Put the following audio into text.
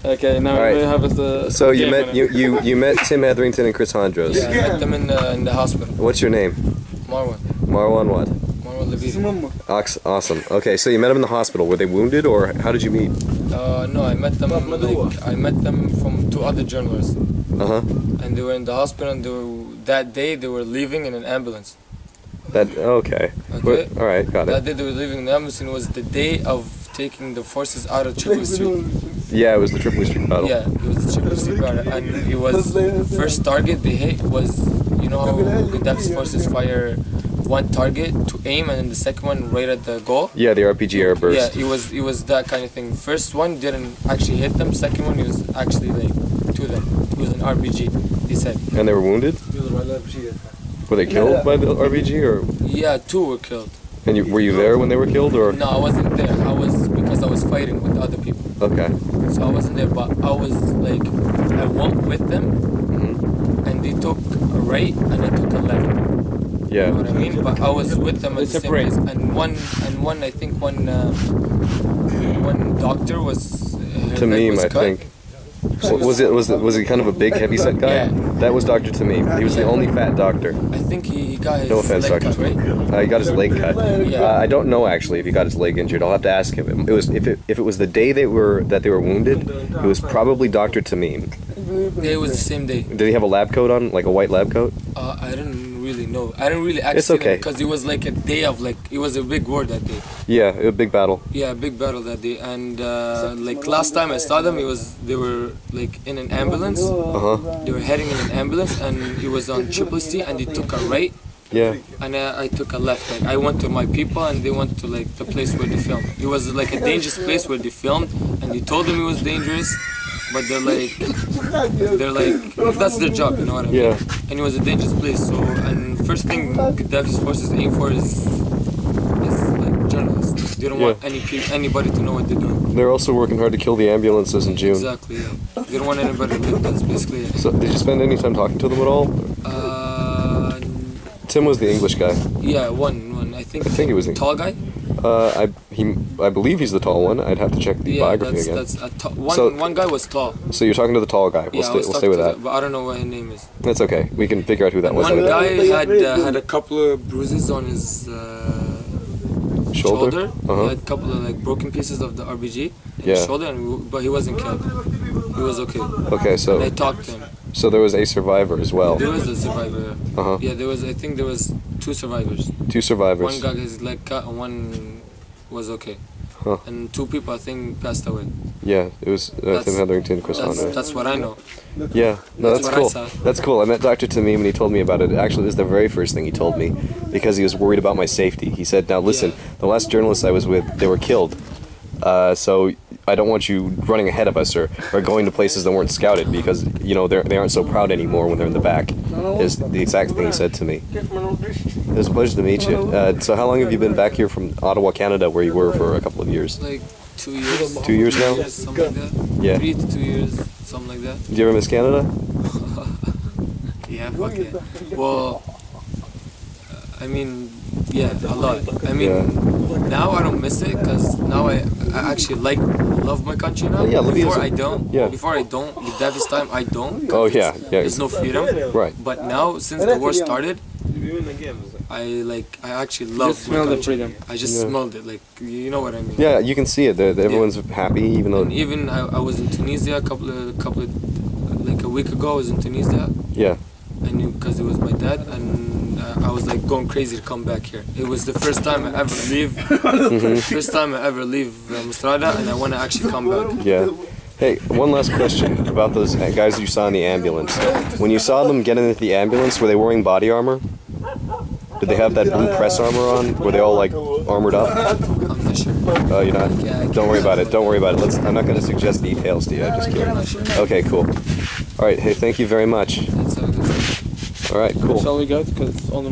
Okay, now All right. we have the. So you met Tim Etherington and Chris Hondros. Yeah, I met them in the hospital. What's your name? Marwan. Marwan what? Marwan Libya. Awesome. Okay, so you met them in the hospital. Were they wounded, or how did you meet? No, I met them from two other journalists. And they were in the hospital, and that day they were leaving in an ambulance. Okay. All right, got it. That day they were leaving in the ambulance, and it was the day of taking the forces out of Tripoli Street. Yeah, it was the Tripoli Street battle. Yeah, it was the Tripoli Street battle, and it was first target they hit was, you know how Gaddafi's forces fire one target to aim, and then the second one right at the goal. Yeah, the RPG airburst. Yeah, it was that kind of thing. First one didn't actually hit them. Second one, it was actually like to them. It was an RPG. He said. And they were wounded? Were they killed by the RPG, or? Yeah, two were killed. And were you there when they were killed, or? No, I wasn't there. Because I was fighting with other people. Okay. So I wasn't there, but I was like, I went with them, and they took a right and I took a left. Yeah. You know what I mean? But I was with them at the same place. And one doctor was. Tamim, I think. Was he kind of a big, heavy-set guy? Yeah. That was Dr. Tamim. He was the only fat doctor. I think he got his No offense, leg Dr. cut, right? He got his leg cut. Yeah. I don't know actually if he got his leg injured. I'll have to ask him. It was if it was the day they were wounded, it was probably Dr. Tamim. Yeah, it was the same day. Did he have a lab coat on, like a white lab coat? I didn't really know. I didn't really actually. It's okay. Because it was like a day of it was a big war that day. Yeah, a big battle. Yeah, a big battle that day. And like last time I saw them, they were like in an ambulance. They were heading in an ambulance, and it was on Tripoli Street, and they took a right. Yeah. And I took a left. Like I went to my people, and they went to like the place where they filmed. It was like a dangerous place where they filmed, and they told them it was dangerous. But they're like, that's their job, you know what I mean? Yeah. And it was a dangerous place. So, and first thing Gaddafi's forces aim for is like journalists. They don't want anybody to know what they're doing. They're also working hard to kill the ambulances in June. Exactly. Yeah. They don't want anybody to live. That's basically it. So, did you spend any time talking to them at all? Tim was the English guy. Yeah, one. I think he was the tall guy. I believe he's the tall one. I'd have to check the biography again. One guy was tall. So you're talking to the tall guy. We'll stay with that. But I don't know what his name is. That's okay. We can figure out who that was. One guy had a couple of bruises on his shoulder. He had a couple of like broken pieces of the RPG in his shoulder, but he wasn't killed. He was okay. Okay, so. And I talked to him. So there was a survivor as well. There was a survivor. Yeah, I think there was two survivors. Two survivors. One got his leg cut and one was okay. And two people I think passed away. Yeah, it was Tim Etherington and Chris Hondros. That's what I know. Yeah, no, that's cool. That's cool. I met Dr. Tamim and he told me about it. Actually, this is the very first thing he told me because he was worried about my safety. He said, "Now listen, the last journalists I was with, they were killed. So I don't want you running ahead of us or going to places that weren't scouted because, you know, they aren't so proud anymore when they're in the back," is the exact thing he said to me. It was a pleasure to meet you. So how long have you been back here from Ottawa, Canada, where you were for a couple of years? Like 2 years. 2 years now? Something like that. Yeah. 3 to 2 years, something like that. Do you ever miss Canada? Yeah, fuck it. Well, I mean, yeah, a lot. I mean, now I don't miss it because now I actually love my country now. Yeah, before I don't. Yeah. Before I don't. With Davis time, I don't. Oh yeah. There's no freedom. Right. But now, since the war started, I actually love my country. The freedom. I just smelled it. Like, you know what I mean? Yeah, you can see it. Everyone's happy, even though. And even I was in Tunisia like a week ago. I was in Tunisia. Yeah. I knew because it was my dad, and I was like going crazy to come back here. It was the first time I ever leave. First time I ever leave Misurata, and I want to actually come back. Yeah. Hey, one last question about those guys you saw in the ambulance. When you saw them get into the ambulance, were they wearing body armor? Did they have that blue press armor on? Were they all like armored up? I'm not sure. Oh, you're not? Yeah, don't worry about it. Don't worry about it. I'm not going to suggest details to you. I'm just kidding. I'm not sure. Okay, cool. All right. Hey, thank you very much. That's how it is. All right, cool. Shall we go? Because on the